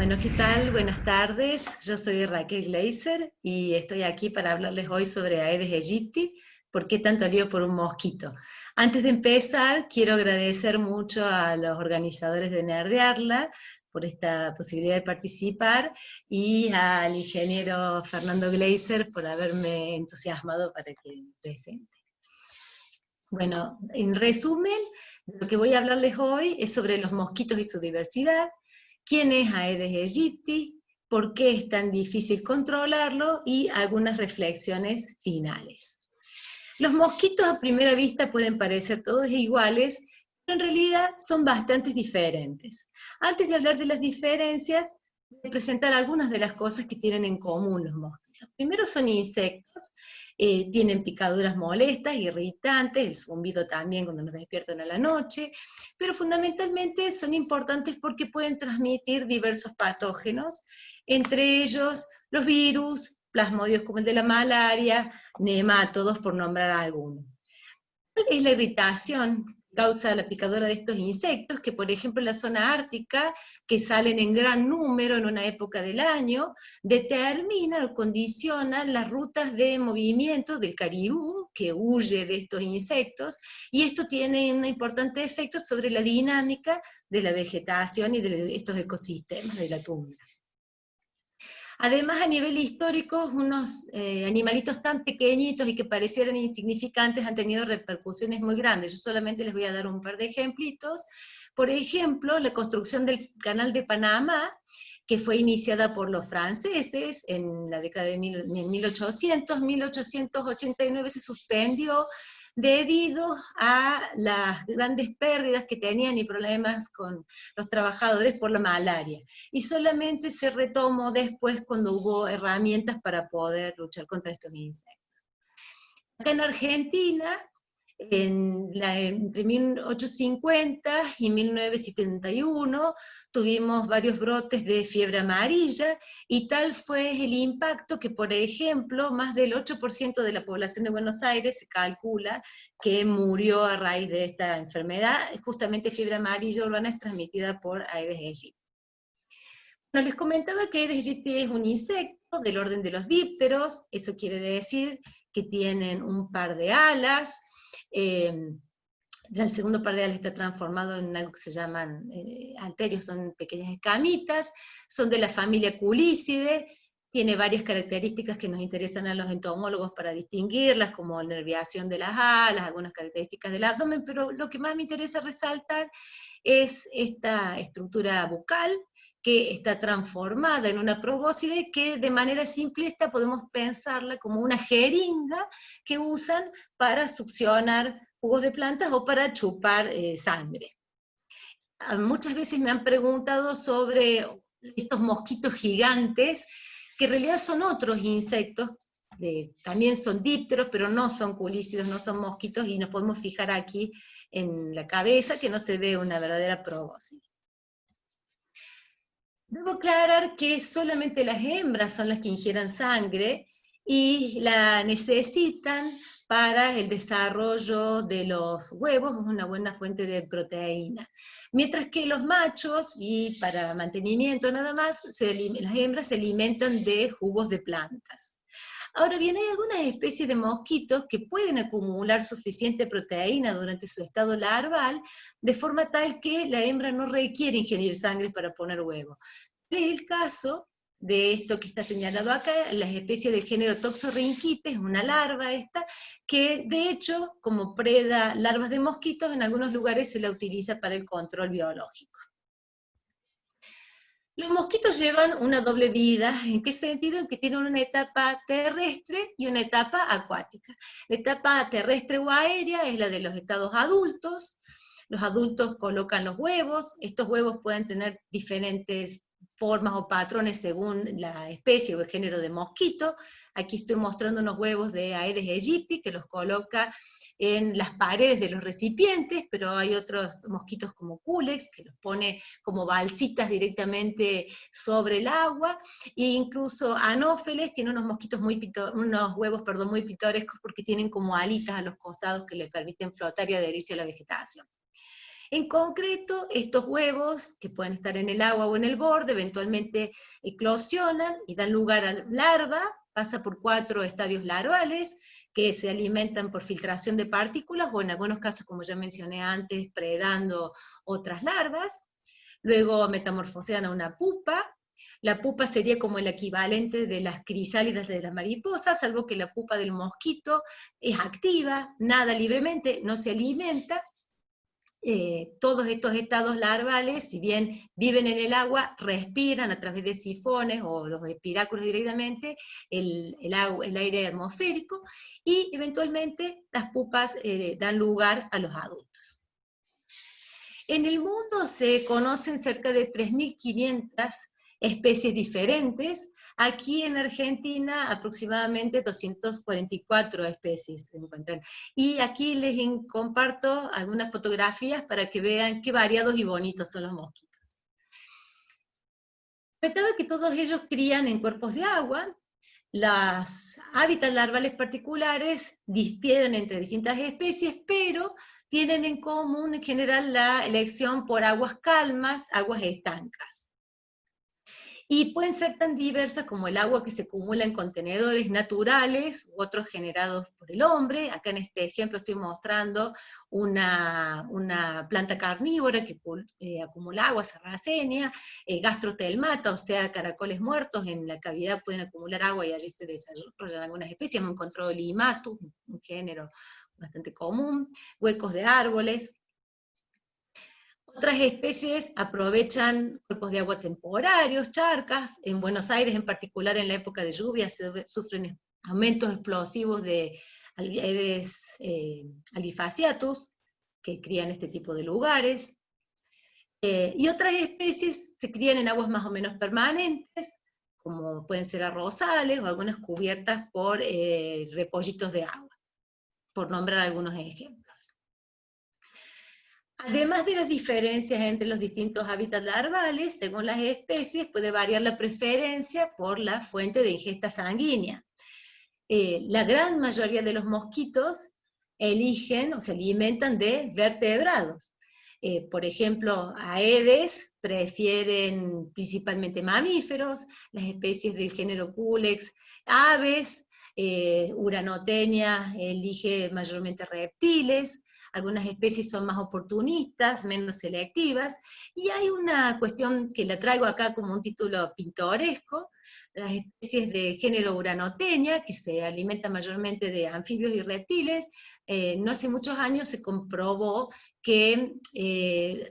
Bueno, ¿qué tal? Buenas tardes. Yo soy Raquel Gleiser y estoy aquí para hablarles hoy sobre Aedes aegypti. ¿Por qué tanto lío por un mosquito? Antes de empezar, quiero agradecer mucho a los organizadores de Nerdearla por esta posibilidad de participar y al ingeniero Fernando Gleiser por haberme entusiasmado para que presente. Bueno, en resumen, lo que voy a hablarles hoy es sobre los mosquitos y su diversidad, quién es Aedes aegypti, por qué es tan difícil controlarlo y algunas reflexiones finales. Los mosquitos a primera vista pueden parecer todos iguales, pero en realidad son bastante diferentes. Antes de hablar de las diferencias, voy a presentar algunas de las cosas que tienen en común los mosquitos. Primero son insectos, tienen picaduras molestas, irritantes, el zumbido también cuando nos despiertan a la noche, pero fundamentalmente son importantes porque pueden transmitir diversos patógenos, entre ellos los virus, plasmodios como el de la malaria, nemátodos, por nombrar algunos. ¿Cuál es la irritación que causa la picadura de estos insectos? Que por ejemplo en la zona ártica, que salen en gran número en una época del año, determinan o condicionan las rutas de movimiento del caribú, que huye de estos insectos, y esto tiene un importante efecto sobre la dinámica de la vegetación y de estos ecosistemas de la tundra. Además, a nivel histórico, unos animalitos tan pequeñitos y que parecieran insignificantes han tenido repercusiones muy grandes. Yo solamente les voy a dar un par de ejemplitos. Por ejemplo, la construcción del Canal de Panamá, que fue iniciada por los franceses en la década de 1800, 1889 se suspendió debido a las grandes pérdidas que tenían y problemas con los trabajadores por la malaria. Y solamente se retomó después cuando hubo herramientas para poder luchar contra estos insectos. Acá en Argentina, entre 1850 y 1971 tuvimos varios brotes de fiebre amarilla, y tal fue el impacto que, por ejemplo, más del 8% de la población de Buenos Aires se calcula que murió a raíz de esta enfermedad. Justamente fiebre amarilla urbana es transmitida por Aedes aegypti. Bueno, les comentaba que Aedes aegypti es un insecto del orden de los dípteros. Eso quiere decir que tienen un par de alas. Ya el segundo par de alas está transformado en algo que se llaman alterios, son pequeñas escamitas, son de la familia Culicidae, tiene varias características que nos interesan a los entomólogos para distinguirlas, como la nerviación de las alas, algunas características del abdomen, pero lo que más me interesa resaltar es esta estructura bucal, que está transformada en una probóscide que de manera simplista podemos pensarla como una jeringa que usan para succionar jugos de plantas o para chupar sangre. Muchas veces me han preguntado sobre estos mosquitos gigantes, que en realidad son otros insectos, también son dípteros, pero no son culícidos, no son mosquitos, y nos podemos fijar aquí en la cabeza que no se ve una verdadera probóscide. Debo aclarar que solamente las hembras son las que ingieran sangre y la necesitan para el desarrollo de los huevos, es una buena fuente de proteína. Mientras que los machos, y para mantenimiento nada más, las hembras se alimentan de jugos de plantas. Ahora bien, hay algunas especies de mosquitos que pueden acumular suficiente proteína durante su estado larval, de forma tal que la hembra no requiere ingerir sangre para poner huevos. Es el caso de esto que está señalado acá, las especies del género Toxorhynchites, una larva esta, que de hecho, como preda larvas de mosquitos, en algunos lugares se la utiliza para el control biológico. Los mosquitos llevan una doble vida. ¿En qué sentido? En que tienen una etapa terrestre y una etapa acuática. La etapa terrestre o aérea es la de los estados adultos. Los adultos colocan los huevos. Estos huevos pueden tener diferentes formas o patrones según la especie o el género de mosquito. Aquí estoy mostrando unos huevos de Aedes aegypti que los coloca en las paredes de los recipientes, pero hay otros mosquitos como Culex, que los pone como balsitas directamente sobre el agua, e incluso Anófeles tiene unos huevos muy pintorescos porque tienen como alitas a los costados que le permiten flotar y adherirse a la vegetación. En concreto, estos huevos, que pueden estar en el agua o en el borde, eventualmente eclosionan y dan lugar a larva, pasa por 4 estadios larvales, que se alimentan por filtración de partículas, o en algunos casos, como ya mencioné antes, predando otras larvas. Luego metamorfosean a una pupa. La pupa sería como el equivalente de las crisálidas de las mariposas, salvo que la pupa del mosquito es activa, nada libremente, no se alimenta. Todos estos estados larvales, si bien viven en el agua, respiran a través de sifones o los espiráculos directamente el aire atmosférico, y eventualmente las pupas dan lugar a los adultos. En el mundo se conocen cerca de 3.500 especies diferentes. Aquí en Argentina aproximadamente 244 especies se encuentran. Y aquí les comparto algunas fotografías para que vean qué variados y bonitos son los mosquitos. Comentaba que todos ellos crían en cuerpos de agua. Los hábitats larvales particulares difieren entre distintas especies, pero tienen en común en general la elección por aguas calmas, aguas estancas. Y pueden ser tan diversas como el agua que se acumula en contenedores naturales u otros generados por el hombre. Acá en este ejemplo estoy mostrando una planta carnívora que acumula agua, sarracenia, gastrotelmata, o sea, caracoles muertos en la cavidad pueden acumular agua y allí se desarrollan algunas especies. Hemos encontrado limatus, un género bastante común, huecos de árboles. Otras especies aprovechan cuerpos de agua temporarios, charcas. En Buenos Aires, en particular en la época de lluvia, sufren aumentos explosivos de Aedes albifasciatus, que crían este tipo de lugares. Y otras especies se crían en aguas más o menos permanentes, como pueden ser arrozales o algunas cubiertas por repollitos de agua, por nombrar algunos ejemplos. Además de las diferencias entre los distintos hábitats larvales, según las especies, puede variar la preferencia por la fuente de ingesta sanguínea. La gran mayoría de los mosquitos eligen o se alimentan de vertebrados. Por ejemplo, Aedes prefieren principalmente mamíferos, las especies del género Culex, aves, Uranotenia elige mayormente reptiles. Algunas especies son más oportunistas, menos selectivas, y hay una cuestión que la traigo acá como un título pintoresco: las especies de género Uranotenia, que se alimentan mayormente de anfibios y reptiles. No hace muchos años se comprobó que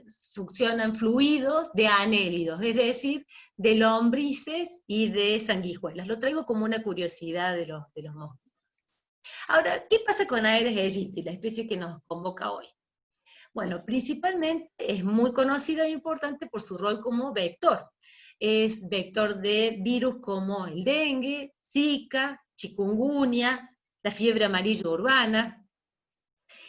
succionan fluidos de anélidos, es decir, de lombrices y de sanguijuelas. Lo traigo como una curiosidad de los mosquitos. Ahora, ¿qué pasa con Aedes aegypti, la especie que nos convoca hoy? Bueno, principalmente es muy conocida e importante por su rol como vector. Es vector de virus como el dengue, Zika, chikungunya, la fiebre amarilla urbana.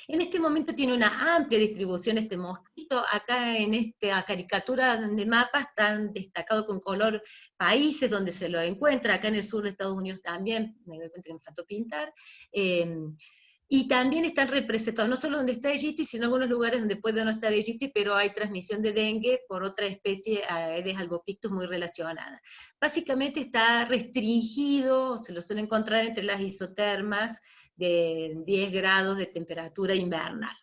En este momento tiene una amplia distribución este mosquito. Acá en esta caricatura de mapa están destacados con color países donde se lo encuentra. Acá en el sur de Estados Unidos también, me doy cuenta que me faltó pintar. Y también están representados, no solo donde está Aegypti, sino en algunos lugares donde puede no estar Aegypti, pero hay transmisión de dengue por otra especie, Aedes albopictus, muy relacionada. Básicamente está restringido, se lo suele encontrar entre las isotermas de 10 grados de temperatura invernal.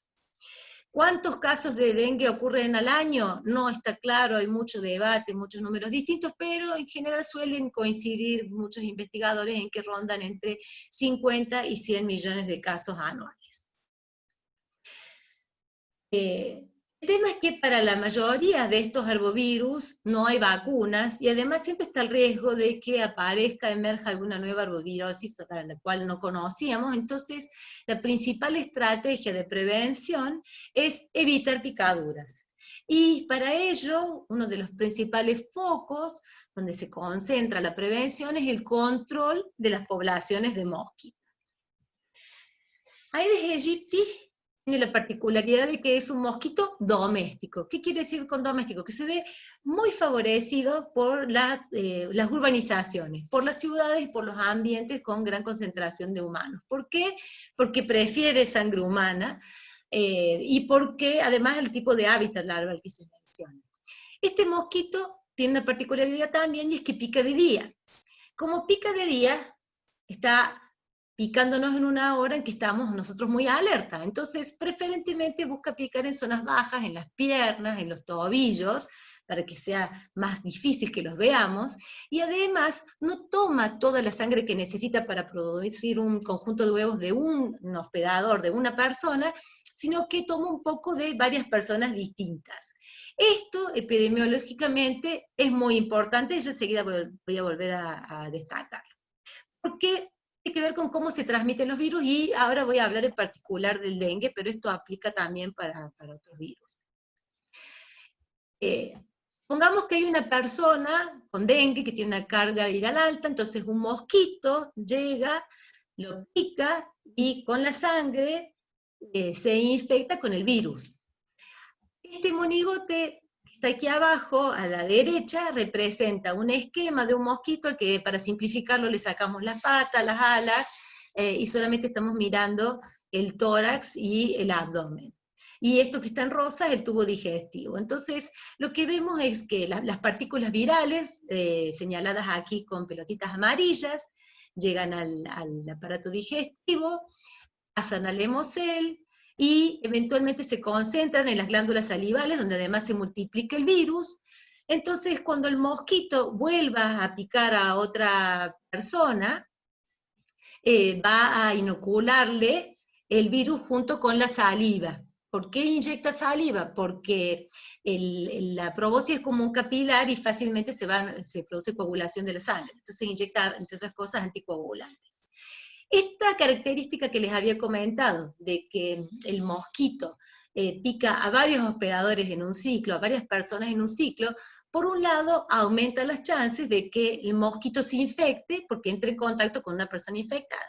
¿Cuántos casos de dengue ocurren al año? No está claro, hay mucho debate, muchos números distintos, pero en general suelen coincidir muchos investigadores en que rondan entre 50 y 100 millones de casos anuales. El tema es que para la mayoría de estos arbovirus no hay vacunas, y además siempre está el riesgo de que emerja alguna nueva arbovirosis para la cual no conocíamos. Entonces, la principal estrategia de prevención es evitar picaduras. Y para ello, uno de los principales focos donde se concentra la prevención es el control de las poblaciones de mosquitos. Aedes aegypti tiene la particularidad de que es un mosquito doméstico. ¿Qué quiere decir con doméstico? Que se ve muy favorecido por las urbanizaciones, por las ciudades y por los ambientes con gran concentración de humanos. ¿Por qué? Porque prefiere sangre humana. y porque además el tipo de hábitat larval que se menciona. Este mosquito tiene una particularidad también, y es que pica de día. Como pica de día, está picándonos en una hora en que estamos nosotros muy alerta. Entonces, preferentemente busca picar en zonas bajas, en las piernas, en los tobillos, para que sea más difícil que los veamos, y además no toma toda la sangre que necesita para producir un conjunto de huevos de un hospedador, de una persona, sino que toma un poco de varias personas distintas. Esto, epidemiológicamente, es muy importante, y yo enseguida voy a volver a destacarlo. Porque tiene que ver con cómo se transmiten los virus, y ahora voy a hablar en particular del dengue, pero esto aplica también para otros virus. Pongamos que hay una persona con dengue que tiene una carga viral alta, entonces un mosquito llega, lo pica, y con la sangre se infecta con el virus. Este monigote que está aquí abajo, a la derecha, representa un esquema de un mosquito al que, para simplificarlo, le sacamos las patas, las alas, y solamente estamos mirando el tórax y el abdomen. Y esto que está en rosa es el tubo digestivo. Entonces, lo que vemos es que las partículas virales, señaladas aquí con pelotitas amarillas, llegan al aparato digestivo, pasan al hemocel, y eventualmente se concentran en las glándulas salivales, donde además se multiplica el virus. Entonces, cuando el mosquito vuelva a picar a otra persona, va a inocularle el virus junto con la saliva. ¿Por qué inyecta saliva? Porque la proboscis es como un capilar y fácilmente se produce coagulación de la sangre. Entonces inyecta, entre otras cosas, anticoagulantes. Esta característica que les había comentado, de que el mosquito pica a varios hospedadores en un ciclo, a varias personas en un ciclo, por un lado aumenta las chances de que el mosquito se infecte porque entre en contacto con una persona infectada.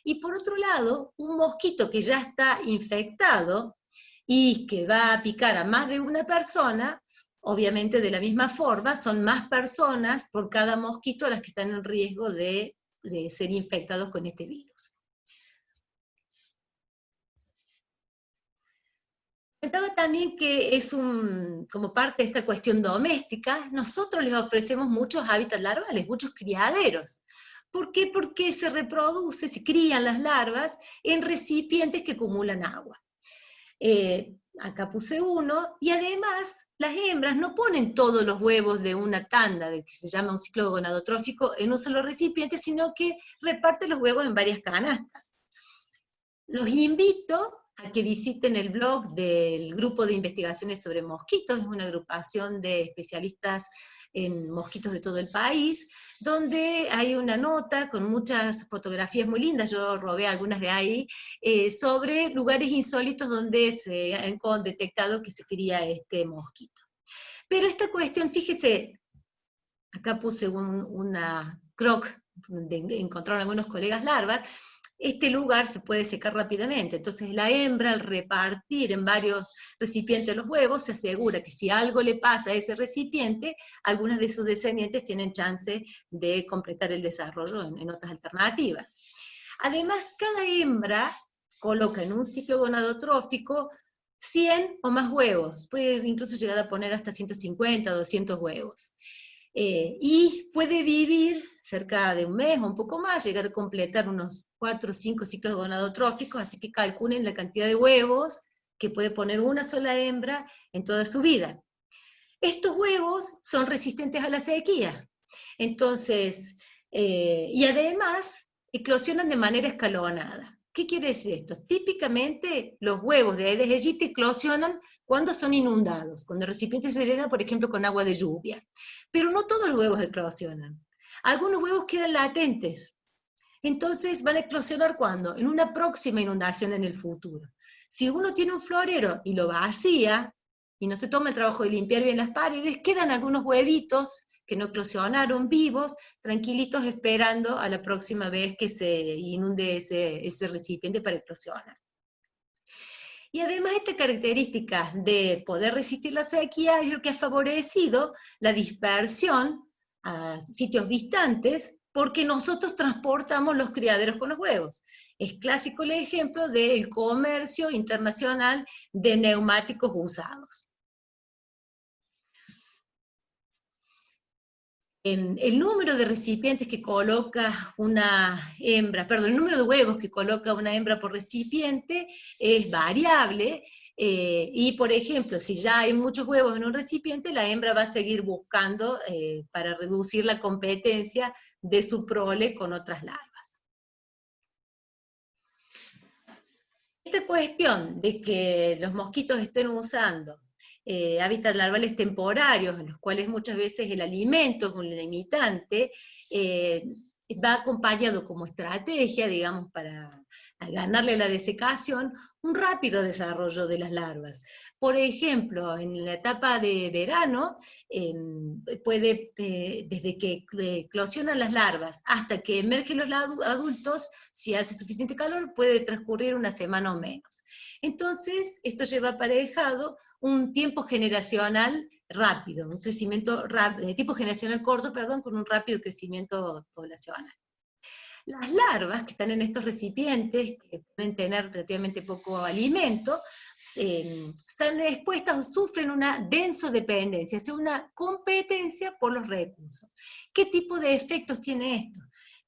Y por otro lado, un mosquito que ya está infectado y que va a picar a más de una persona, obviamente de la misma forma, son más personas por cada mosquito las que están en riesgo de ser infectados con este virus. Comentaba también que es como parte de esta cuestión doméstica, nosotros les ofrecemos muchos hábitats larvales, muchos criaderos. ¿Por qué? Porque se crían las larvas en recipientes que acumulan agua. Acá puse uno, y además las hembras no ponen todos los huevos de una tanda, de que se llama un ciclo gonadotrófico, en un solo recipiente, sino que reparte los huevos en varias canastas. Los invito a que visiten el blog del Grupo de Investigaciones sobre Mosquitos, es una agrupación de especialistas en mosquitos de todo el país, donde hay una nota con muchas fotografías muy lindas, yo robé algunas de ahí, sobre lugares insólitos donde se han detectado que se cría este mosquito. Pero esta cuestión, fíjese, acá puse una croc donde encontraron algunos colegas larvas. Este lugar se puede secar rápidamente, entonces la hembra, al repartir en varios recipientes los huevos, se asegura que si algo le pasa a ese recipiente, algunas de sus descendientes tienen chance de completar el desarrollo en otras alternativas. Además, cada hembra coloca en un ciclo gonadotrófico 100 o más huevos, puede incluso llegar a poner hasta 150 o 200 huevos. Y puede vivir cerca de un mes o un poco más, llegar a completar unos 4 o 5 ciclos gonadotróficos, así que calculen la cantidad de huevos que puede poner una sola hembra en toda su vida. Estos huevos son resistentes a la sequía, entonces, y además eclosionan de manera escalonada. ¿Qué quiere decir esto? Típicamente los huevos de Aedes aegypti eclosionan cuando son inundados, cuando el recipiente se llena, por ejemplo, con agua de lluvia. Pero no todos los huevos eclosionan. Algunos huevos quedan latentes. Entonces van a eclosionar ¿cuándo? En una próxima inundación en el futuro. Si uno tiene un florero y lo vacía, y no se toma el trabajo de limpiar bien las paredes, quedan algunos huevitos que no eclosionaron vivos, tranquilitos esperando a la próxima vez que se inunde ese recipiente para eclosionar. Y además esta característica de poder resistir la sequía es lo que ha favorecido la dispersión a sitios distantes porque nosotros transportamos los criaderos con los huevos. Es clásico el ejemplo del comercio internacional de neumáticos usados. El número de recipientes que coloca una hembra, perdón, el número de huevos que coloca una hembra por recipiente es variable, y por ejemplo, si ya hay muchos huevos en un recipiente, la hembra va a seguir buscando para reducir la competencia de su prole con otras larvas. Esta cuestión de que los mosquitos estén usando hábitats larvales temporarios, en los cuales muchas veces el alimento es un limitante, va acompañado como estrategia, digamos, para ganarle la desecación, un rápido desarrollo de las larvas. Por ejemplo, en la etapa de verano, desde que eclosionan las larvas hasta que emergen los adultos, si hace suficiente calor, puede transcurrir una semana o menos. Entonces, esto lleva aparejado un tiempo generacional rápido, un crecimiento rápido, tipo generacional corto, perdón, con un rápido crecimiento poblacional. Las larvas que están en estos recipientes, que pueden tener relativamente poco alimento, están expuestas o sufren una densodependencia, o sea, una competencia por los recursos. ¿Qué tipo de efectos tiene esto?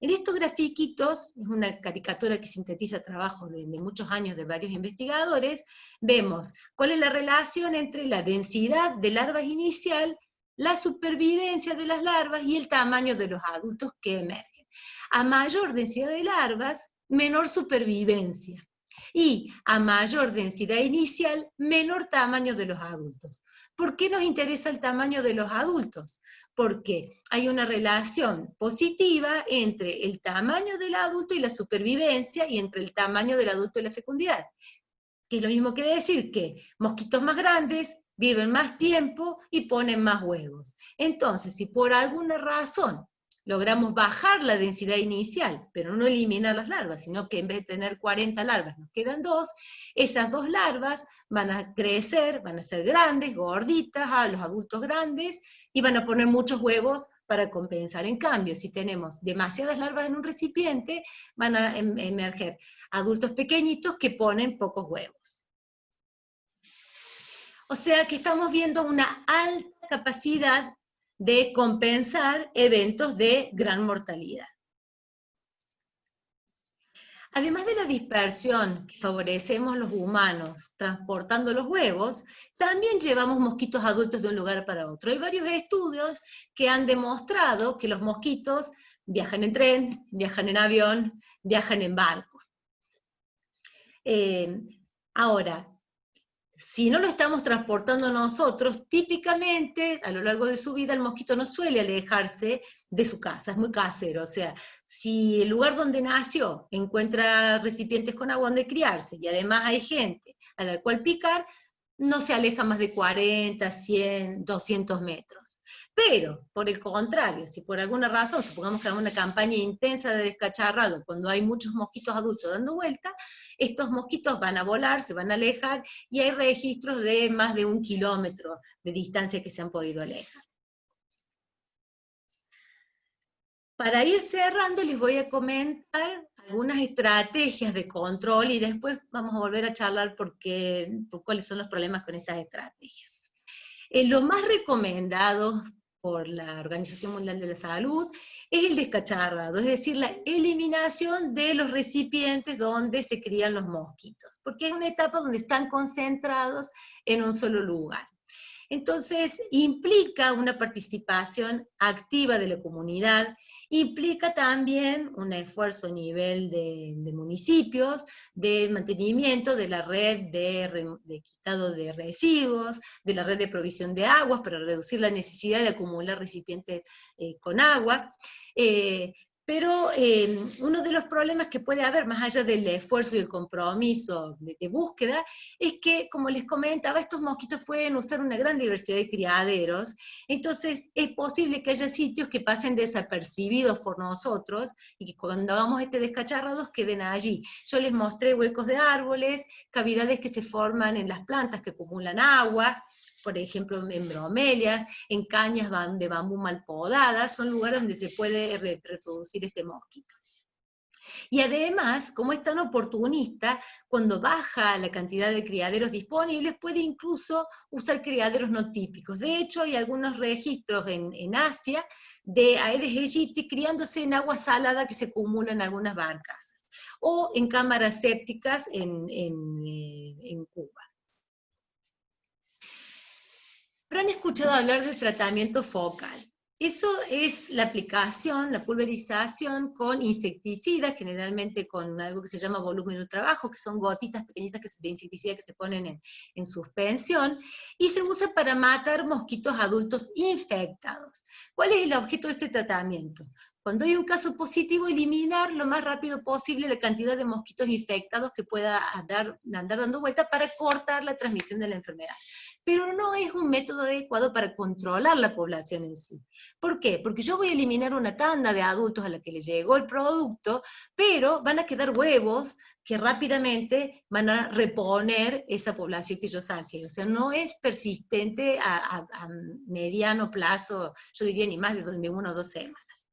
En estos grafiquitos, es una caricatura que sintetiza trabajos de muchos años de varios investigadores, vemos cuál es la relación entre la densidad de larvas inicial, la supervivencia de las larvas y el tamaño de los adultos que emergen. A mayor densidad de larvas, menor supervivencia. Y a mayor densidad inicial, menor tamaño de los adultos. ¿Por qué nos interesa el tamaño de los adultos? Porque hay una relación positiva entre el tamaño del adulto y la supervivencia, y entre el tamaño del adulto y la fecundidad. Que es lo mismo que decir que mosquitos más grandes viven más tiempo y ponen más huevos. Entonces, si por alguna razón logramos bajar la densidad inicial, pero no eliminar las larvas, sino que en vez de tener 40 larvas nos quedan 2, esas 2 larvas van a crecer, van a ser grandes, gorditas, a los adultos grandes, y van a poner muchos huevos para compensar. En cambio, si tenemos demasiadas larvas en un recipiente, van a emerger adultos pequeñitos que ponen pocos huevos. O sea que estamos viendo una alta capacidad de compensar eventos de gran mortalidad. Además de la dispersión que favorecemos los humanos transportando los huevos, también llevamos mosquitos adultos de un lugar para otro. Hay varios estudios que han demostrado que los mosquitos viajan en tren, viajan en avión, viajan en barco. Ahora, si no lo estamos transportando nosotros, típicamente, a lo largo de su vida, el mosquito no suele alejarse de su casa, es muy casero. O sea, si el lugar donde nació encuentra recipientes con agua donde criarse, y además hay gente a la cual picar, no se aleja más de 40, 100, 200 metros. Pero, por el contrario, si por alguna razón, supongamos que hay una campaña intensa de descacharrado, cuando hay muchos mosquitos adultos dando vuelta, estos mosquitos van a volar, se van a alejar, y hay registros de más de 1 kilómetro de distancia que se han podido alejar. Para ir cerrando, les voy a comentar algunas estrategias de control, y después vamos a volver a charlar por cuáles son los problemas con estas estrategias. Lo más recomendado por la Organización Mundial de la Salud es el descacharrado, es decir, la eliminación de los recipientes donde se crían los mosquitos, porque es una etapa donde están concentrados en un solo lugar. Entonces, implica una participación activa de la comunidad, implica también un esfuerzo a nivel de municipios, de mantenimiento de la red de quitado de residuos, de la red de provisión de aguas para reducir la necesidad de acumular recipientes con agua. Pero uno de los problemas que puede haber, más allá del esfuerzo y el compromiso de búsqueda, es que, como les comentaba, estos mosquitos pueden usar una gran diversidad de criaderos. Entonces es posible que haya sitios que pasen desapercibidos por nosotros, y que cuando hagamos este descacharrado queden allí. Yo les mostré huecos de árboles, cavidades que se forman en las plantas que acumulan agua, por ejemplo, en bromelias, en cañas de bambú mal podadas, son lugares donde se puede reproducir este mosquito. Y además, como es tan oportunista, cuando baja la cantidad de criaderos disponibles, puede incluso usar criaderos no típicos. De hecho, hay algunos registros en Asia de Aedes aegypti criándose en agua salada que se acumula en algunas barcazas, o en cámaras sépticas en Cuba. Habrán escuchado hablar del tratamiento focal. Eso es la aplicación, la pulverización con insecticidas, generalmente con algo que se llama volumen ultra bajo, que son gotitas pequeñitas de insecticida que se ponen en suspensión, y se usa para matar mosquitos adultos infectados. ¿Cuál es el objeto de este tratamiento? Cuando hay un caso positivo, eliminar lo más rápido posible la cantidad de mosquitos infectados que pueda andar dando vuelta para cortar la transmisión de la enfermedad. Pero no es un método adecuado para controlar la población en sí. ¿Por qué? Porque yo voy a eliminar una tanda de adultos a la que le llegó el producto, pero van a quedar huevos que rápidamente van a reponer esa población que yo saque. O sea, no es persistente a mediano plazo, yo diría ni más de 1 o 2 semanas.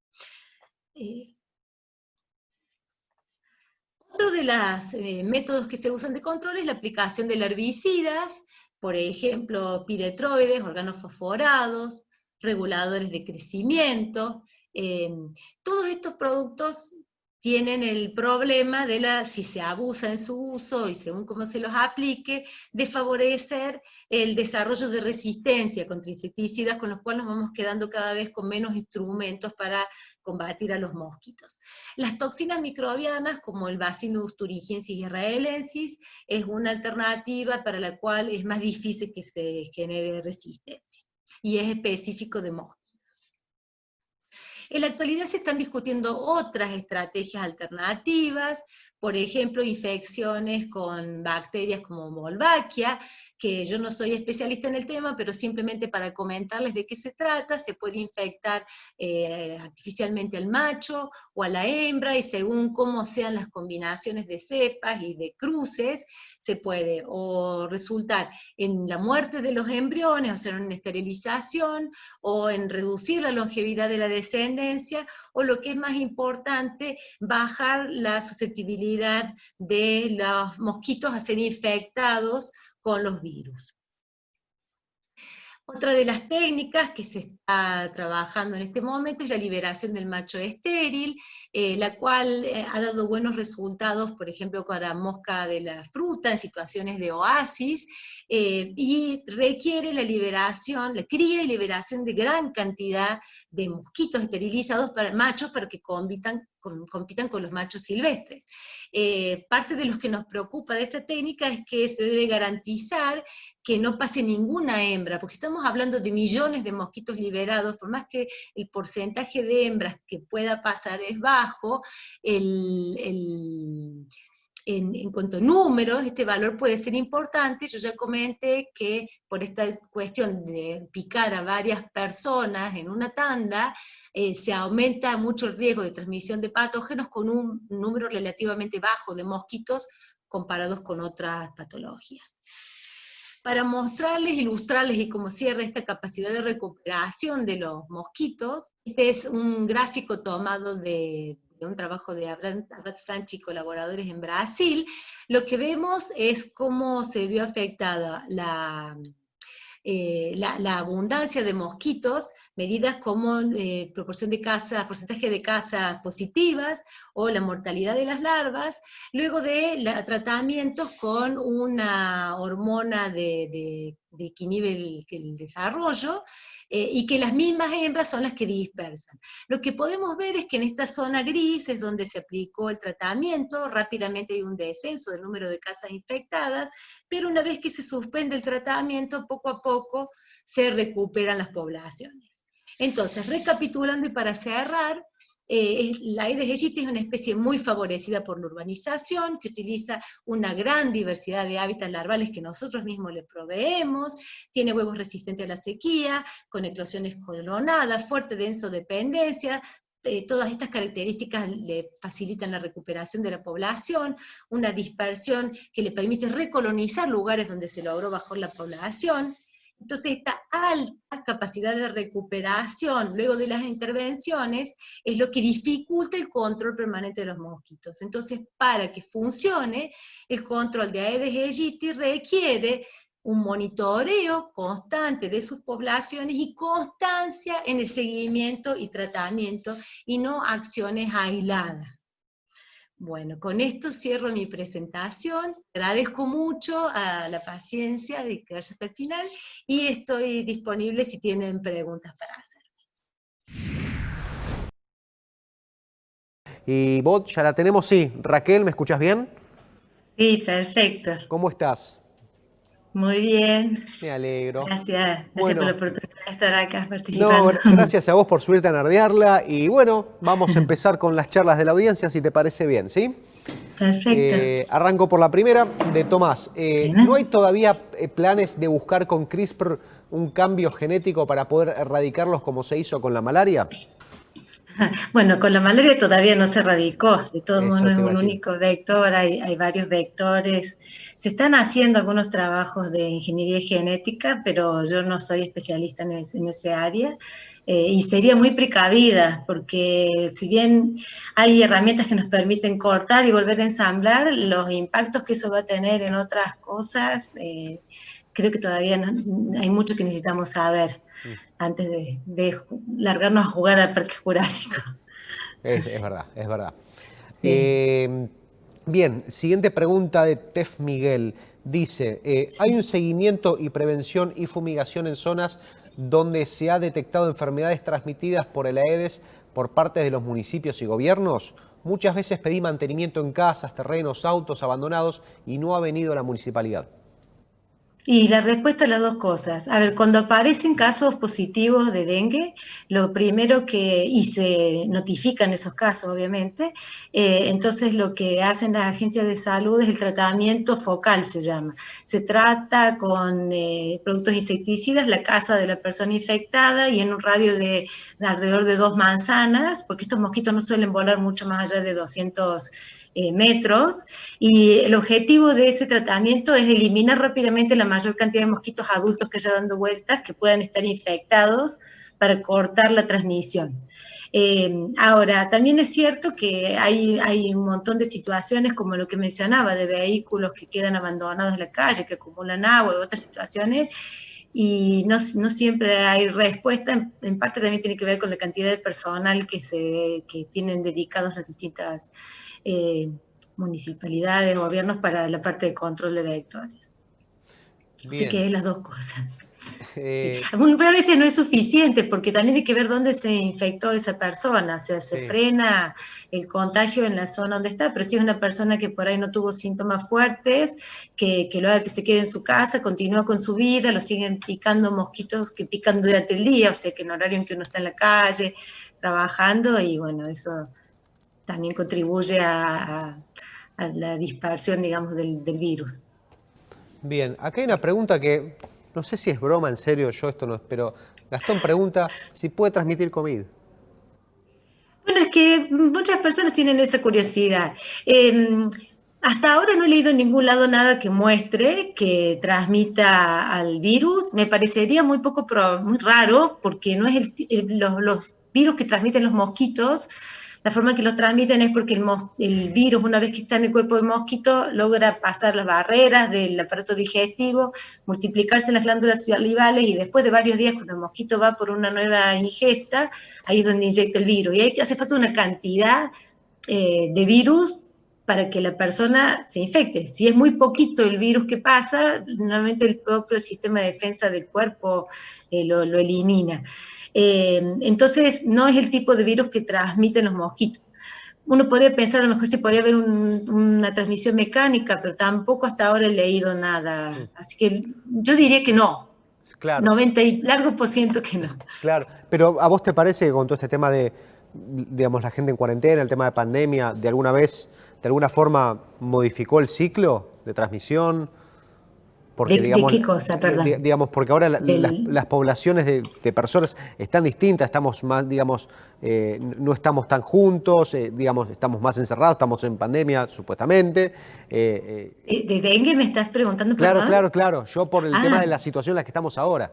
Otro de los métodos que se usan de control es la aplicación de herbicidas, por ejemplo, piretroides, organofosforados, reguladores de crecimiento. Todos estos productos tienen el problema de si se abusa en su uso y según cómo se los aplique, de favorecer el desarrollo de resistencia contra insecticidas, con los cuales nos vamos quedando cada vez con menos instrumentos para combatir a los mosquitos. Las toxinas microbianas, como el Bacillus thuringiensis israelensis, es una alternativa para la cual es más difícil que se genere resistencia, y es específico de mosquitos. En la actualidad se están discutiendo otras estrategias alternativas, por ejemplo, infecciones con bacterias como Wolbachia, que yo no soy especialista en el tema, pero simplemente para comentarles de qué se trata, se puede infectar artificialmente al macho o a la hembra, y según cómo sean las combinaciones de cepas y de cruces, se puede o resultar en la muerte de los embriones, o sea, en una esterilización, o en reducir la longevidad de la descendencia, o lo que es más importante, bajar la susceptibilidad de los mosquitos a ser infectados con los virus. Otra de las técnicas que se está trabajando en este momento es la liberación del macho estéril, la cual ha dado buenos resultados, por ejemplo, para mosca de la fruta, en situaciones de oasis, y requiere la liberación, la cría y liberación de gran cantidad de mosquitos esterilizados para machos para que compitan con los machos silvestres. Parte de lo que nos preocupa de esta técnica es que se debe garantizar que no pase ninguna hembra, porque si estamos hablando de millones de mosquitos liberados, por más que el porcentaje de hembras que pueda pasar es bajo, en cuanto a números, este valor puede ser importante. Yo ya comenté que por esta cuestión de picar a varias personas en una tanda, se aumenta mucho el riesgo de transmisión de patógenos con un número relativamente bajo de mosquitos comparados con otras patologías. Para mostrarles, ilustrarles y como cierre esta capacidad de recuperación de los mosquitos, este es un gráfico tomado de un trabajo de Abad Franchi y colaboradores en Brasil. Lo que vemos es cómo se vio afectada la abundancia de mosquitos, medidas como proporción de casas, porcentaje de casas positivas, o la mortalidad de las larvas, luego de tratamientos con una hormona que inhibe el desarrollo, y que las mismas hembras son las que dispersan. Lo que podemos ver es que en esta zona gris es donde se aplicó el tratamiento, rápidamente hay un descenso del número de casas infectadas, pero una vez que se suspende el tratamiento, poco a poco se recuperan las poblaciones. Entonces, recapitulando y para cerrar, la Aedes aegypti es una especie muy favorecida por la urbanización, que utiliza una gran diversidad de hábitats larvales que nosotros mismos le proveemos, tiene huevos resistentes a la sequía, con eclosiones colonadas, fuerte densodependencia. Todas estas características le facilitan la recuperación de la población, una dispersión que le permite recolonizar lugares donde se logró bajar la población, Entonces, esta alta capacidad de recuperación luego de las intervenciones es lo que dificulta el control permanente de los mosquitos. Entonces, para que funcione, el control de Aedes aegypti requiere un monitoreo constante de sus poblaciones y constancia en el seguimiento y tratamiento, y no acciones aisladas. Bueno, con esto cierro mi presentación. Agradezco mucho a la paciencia de quedarse hasta el final y estoy disponible si tienen preguntas para hacer. Y bot, ya la tenemos, sí. Raquel, ¿me escuchas bien? Sí, perfecto. ¿Cómo estás? Muy bien. Me alegro. Gracias por la Bueno, oportunidad de estar acá no, participando. gracias a vos por subirte a nardearla. Y bueno, vamos a empezar con las charlas de la audiencia, si te parece bien, ¿sí? Perfecto. Arranco por la primera, de Tomás. Bien. ¿No hay todavía planes de buscar con CRISPR un cambio genético para poder erradicarlos como se hizo con la malaria? Bueno, con la malaria todavía no se erradicó, de todos modos no Eso es te iba a un decir. único vector, hay varios vectores. Se están haciendo algunos trabajos de ingeniería genética, pero yo no soy especialista en ese área, y sería muy precavida, porque si bien hay herramientas que nos permiten cortar y volver a ensamblar, los impactos que eso va a tener en otras cosas, creo que todavía hay mucho que necesitamos saber antes de largarnos a jugar al Parque Jurásico. Es verdad, es verdad. Sí. Bien, siguiente pregunta de Tef Miguel. Dice, ¿hay un seguimiento y prevención y fumigación en zonas donde se ha detectado enfermedades transmitidas por el Aedes por parte de los municipios y gobiernos? Muchas veces pedí mantenimiento en casas, terrenos, autos abandonados y no ha venido la municipalidad. Y la respuesta a las dos cosas. A ver, cuando aparecen casos positivos de dengue, lo primero y se notifican esos casos, obviamente, entonces lo que hacen las agencias de salud es el tratamiento focal, se llama. Se trata con productos insecticidas la casa de la persona infectada y en un radio de alrededor de 2 manzanas, porque estos mosquitos no suelen volar mucho más allá de 200 metros, y el objetivo de ese tratamiento es eliminar rápidamente la mayor cantidad de mosquitos adultos que haya dando vueltas, que puedan estar infectados, para cortar la transmisión. Ahora, también es cierto que hay un montón de situaciones, como lo que mencionaba, de vehículos que quedan abandonados en la calle, que acumulan agua y otras situaciones, y no siempre hay respuesta. En parte también tiene que ver con la cantidad de personal que tienen dedicados las distintas municipalidades, gobiernos para la parte de control de vectores. Así que Bien. es las dos cosas. Sí. Eh, A veces no es suficiente, porque también hay que ver dónde se infectó esa persona, o sea, se sí. frena el contagio en la zona donde está, pero si es una persona que por ahí no tuvo síntomas fuertes, que lo haga que se quede en su casa, continúa con su vida, lo siguen picando mosquitos que pican durante el día, o sea, que en horario en que uno está en la calle, trabajando, y bueno, eso también contribuye a la dispersión, digamos, del virus. Bien, acá hay una pregunta que no sé si es broma, en serio, yo esto no, pero Gastón pregunta si puede transmitir COVID. Bueno, es que muchas personas tienen esa curiosidad. Hasta ahora no he leído en ningún lado nada que muestre que transmita al virus. Me parecería muy muy raro, porque no es los virus que transmiten los mosquitos. La forma en que los transmiten es porque el virus, una vez que está en el cuerpo del mosquito, logra pasar las barreras del aparato digestivo, multiplicarse en las glándulas salivales, y después de varios días, cuando el mosquito va por una nueva ingesta, ahí es donde inyecta el virus. Y ahí hace falta una cantidad de virus para que la persona se infecte. Si es muy poquito el virus que pasa, normalmente el propio sistema de defensa del cuerpo lo elimina. Entonces, no es el tipo de virus que transmiten los mosquitos. Uno podría pensar, a lo mejor se podría haber una transmisión mecánica, pero tampoco hasta ahora he leído nada. Así que yo diría que no. Claro, 90 y largo por ciento que no. claro. Pero ¿a vos te parece que con todo este tema de, digamos, la gente en cuarentena, el tema de pandemia, de alguna vez, de alguna forma modificó el ciclo de transmisión? Porque, ¿De qué cosa, perdón? digamos, porque ahora Del... las poblaciones de personas están distintas, estamos más, digamos, no estamos tan juntos, digamos, estamos más encerrados, estamos en pandemia, supuestamente. ¿De dengue me estás preguntando, Claro, perdón? claro, claro. Yo por el tema de Ah, la situación en la que estamos ahora.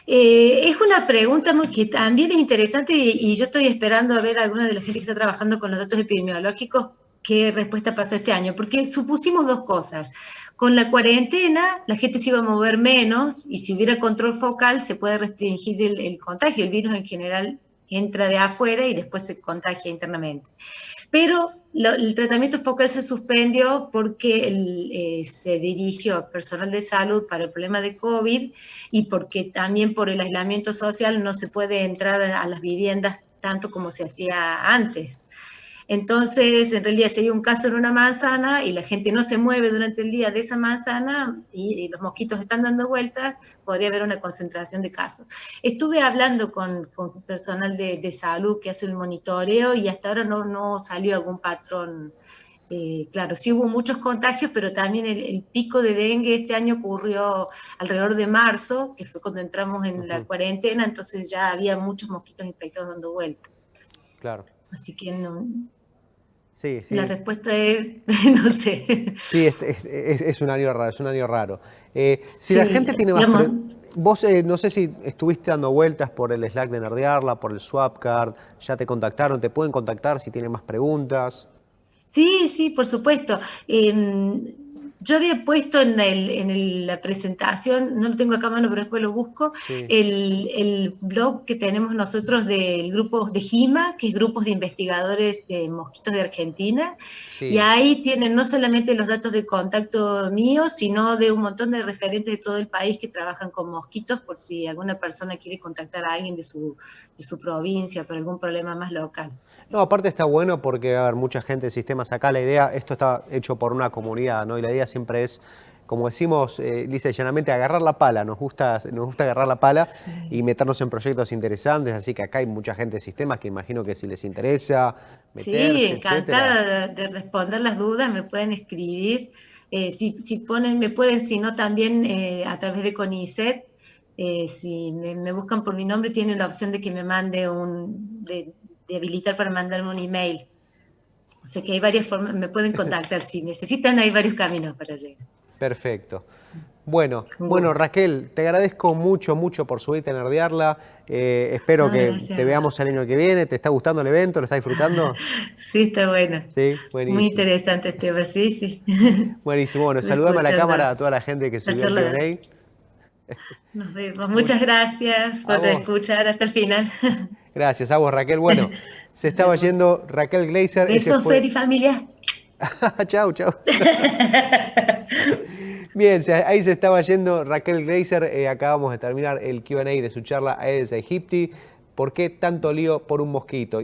es una pregunta que también es interesante y yo estoy esperando a ver a alguna de la gente que está trabajando con los datos epidemiológicos qué respuesta pasó este año, porque supusimos dos cosas. Con la cuarentena la gente se iba a mover menos y si hubiera control focal se puede restringir el contagio. El virus en general entra de afuera y después se contagia internamente. Pero el tratamiento focal se suspendió porque se dirigió a personal de salud para el problema de COVID y porque también por el aislamiento social no se puede entrar a las viviendas tanto como se hacía antes. Entonces, en realidad, si hay un caso en una manzana y la gente no se mueve durante el día de esa manzana y los mosquitos están dando vueltas, podría haber una concentración de casos. Estuve hablando con personal de salud que hace el monitoreo y hasta ahora no salió algún patrón. Claro, sí hubo muchos contagios, pero también el pico de dengue este año ocurrió alrededor de marzo, que fue cuando entramos en la cuarentena, entonces ya había muchos mosquitos infectados dando vueltas. Claro. Así que no, Sí, la sí. respuesta es, no sé. Sí, es un año raro, es un año raro. Si la Sí, gente tiene más... digamos, Vos no sé si estuviste dando vueltas por el Slack de Nerdearla, por el Swapcard, ya te contactaron, te pueden contactar si tienen más preguntas. sí, por supuesto. Yo había puesto la presentación, no lo tengo acá a mano, pero después lo busco, Sí, el blog que tenemos nosotros del grupo de GIMA, que es Grupos de Investigadores de Mosquitos de Argentina, y sí. ahí tienen no solamente los datos de contacto míos, sino de un montón de referentes de todo el país que trabajan con mosquitos, por si alguna persona quiere contactar a alguien de su provincia por algún problema más local. No, aparte está bueno porque, a ver, mucha gente de sistemas acá, la idea, esto está hecho por una comunidad, ¿no? Y la idea siempre es, como decimos, lisa y llanamente, agarrar la pala. Nos gusta agarrar la pala y Sí. meternos en proyectos interesantes, así que acá hay mucha gente de sistemas que imagino que si les interesa Sí, meterse, etcétera. encantada de responder las dudas, me pueden escribir, si ponen, me pueden, si no también a través de CONICET, si me buscan por mi nombre, tienen la opción de que me mande de habilitar para mandarme un email. O sea que hay varias formas, me pueden contactar, si necesitan, hay varios caminos para llegar. Perfecto. Bueno, Un bueno, gusto. Raquel, te agradezco mucho, mucho por subirte a Nerdearla. Espero No, que gracias te a vos. veamos el año que viene. ¿Te está gustando el evento? ¿Lo estás disfrutando? Sí, está bueno. Sí, Muy buenísimo. interesante este tema, sí, sí. Buenísimo. Bueno, Estuve saludame a la escuchando cámara a toda la gente que la subió el charla. Q&A. Nos vemos. Much- Muchas gracias A por vos. escuchar hasta el final. Gracias, a vos, Raquel. Bueno, se Nos estaba vemos. yendo Raquel Gleiser. Ese Besos, Fer fue... y familia. Chau, chau. Bien, ahí se estaba yendo Raquel Gleiser. Acabamos de terminar el Q&A de su charla Aedes aegypti. ¿Por qué tanto lío por un mosquito?